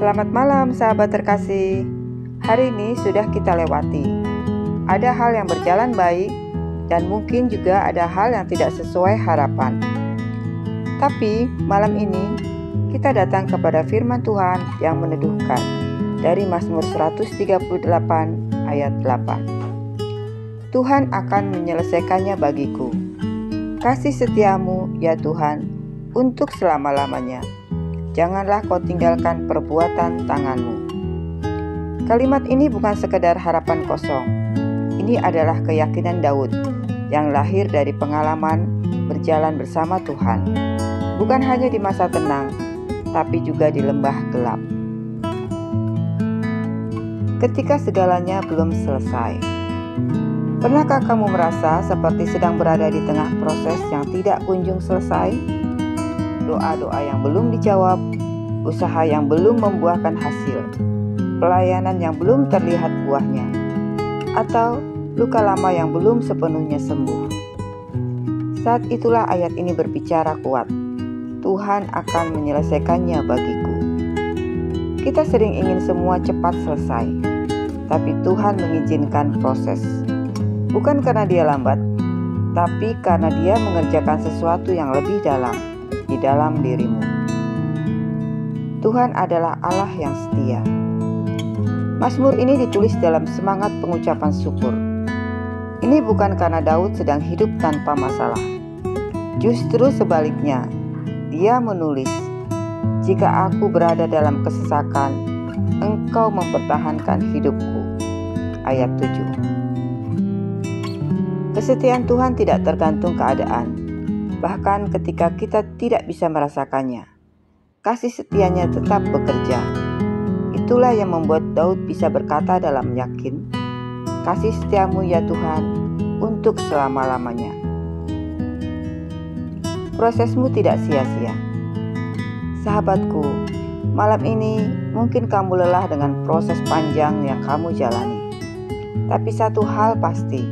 Selamat malam sahabat terkasih. Hari ini sudah kita lewati. Ada hal yang berjalan baik dan mungkin juga ada hal yang tidak sesuai harapan. Tapi malam ini kita datang kepada firman Tuhan yang meneduhkan dari Mazmur 138 ayat 8. Tuhan akan menyelesaikannya bagiku. Kasih setiamu ya Tuhan untuk selama-lamanya. Janganlah kau tinggalkan perbuatan tanganmu. Kalimat ini bukan sekedar harapan kosong. Ini adalah keyakinan Daud yang lahir dari pengalaman berjalan bersama Tuhan. Bukan hanya di masa tenang, tapi juga di lembah gelap. Ketika segalanya belum selesai. Pernahkah kamu merasa seperti sedang berada di tengah proses yang tidak kunjung selesai? Doa-doa yang belum dijawab, usaha yang belum membuahkan hasil, pelayanan yang belum terlihat buahnya, atau luka lama yang belum sepenuhnya sembuh. Saat itulah ayat ini berbicara kuat. Tuhan akan menyelesaikannya bagiku. Kita sering ingin semua cepat selesai, tapi Tuhan mengizinkan proses. Bukan karena Dia lambat, tapi karena Dia mengerjakan sesuatu yang lebih dalam di dalam dirimu. Tuhan adalah Allah yang setia. Mazmur ini ditulis dalam semangat pengucapan syukur. Ini bukan karena Daud sedang hidup tanpa masalah. Justru sebaliknya, dia menulis, "Jika aku berada dalam kesesakan, Engkau mempertahankan hidupku." Ayat 7. Kesetiaan Tuhan tidak tergantung keadaan. Bahkan ketika kita tidak bisa merasakannya, kasih setianya tetap bekerja. Itulah yang membuat Daud bisa berkata dalam yakin, "Kasih setiamu ya Tuhan untuk selama-lamanya." Prosesmu tidak sia-sia. Sahabatku, malam ini mungkin kamu lelah dengan proses panjang yang kamu jalani. Tapi satu hal pasti,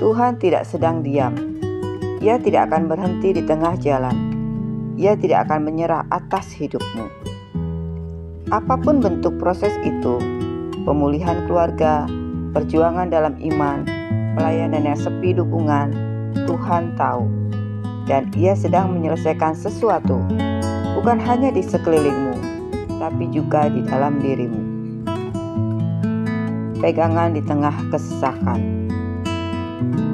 Tuhan tidak sedang diam. Ia tidak akan berhenti di tengah jalan. Ia tidak akan menyerah atas hidupmu. Apapun bentuk proses itu, pemulihan keluarga, perjuangan dalam iman, pelayanan yang sepi dukungan, Tuhan tahu. Dan Ia sedang menyelesaikan sesuatu, bukan hanya di sekelilingmu, tapi juga di dalam dirimu. Pegangan di tengah kesesakan.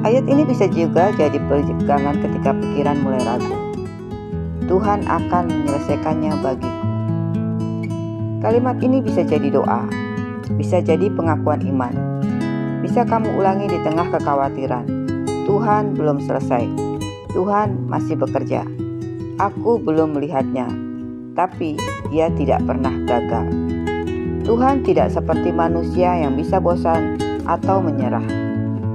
Ayat ini bisa juga jadi pegangan ketika pikiran mulai ragu. Tuhan akan menyelesaikannya bagiku. Kalimat ini bisa jadi doa, bisa jadi pengakuan iman. Bisa kamu ulangi di tengah kekhawatiran. Tuhan belum selesai. Tuhan masih bekerja. Aku belum melihatnya, tapi Dia tidak pernah gagal. Tuhan tidak seperti manusia yang bisa bosan atau menyerah.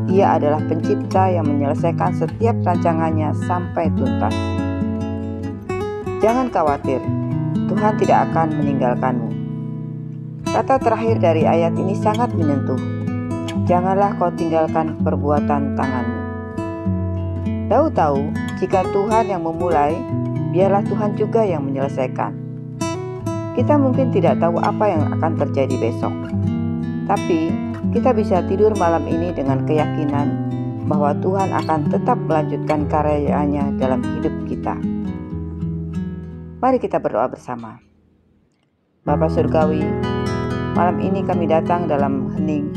Ia adalah pencipta yang menyelesaikan setiap rancangannya sampai tuntas. Jangan khawatir, Tuhan tidak akan meninggalkanmu. Kata terakhir dari ayat ini sangat menyentuh. Janganlah kau tinggalkan perbuatan tanganmu. Daud tahu, jika Tuhan yang memulai, biarlah Tuhan juga yang menyelesaikan. Kita mungkin tidak tahu apa yang akan terjadi besok. Tapi kita bisa tidur malam ini dengan keyakinan bahwa Tuhan akan tetap melanjutkan karya-Nya dalam hidup kita. Mari kita berdoa bersama. Bapa Surgawi, malam ini kami datang dalam hening,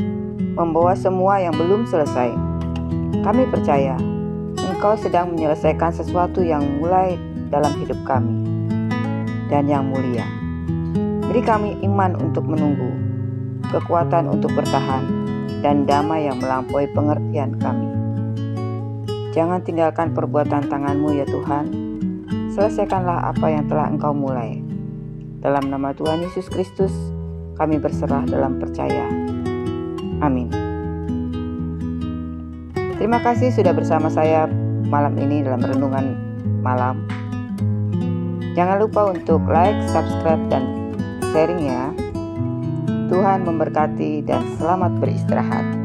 membawa semua yang belum selesai. Kami percaya Engkau sedang menyelesaikan sesuatu yang mulai dalam hidup kami dan yang mulia. Beri kami iman untuk menunggu, kekuatan untuk bertahan, dan damai yang melampaui pengertian kami. Jangan tinggalkan perbuatan tangan-Mu ya Tuhan. Selesaikanlah apa yang telah Engkau mulai. Dalam nama Tuhan Yesus Kristus, kami berserah dalam percaya. Amin. Terima kasih sudah bersama saya malam ini dalam renungan malam. Jangan lupa untuk like, subscribe, dan sharing ya. Tuhan memberkati dan selamat beristirahat.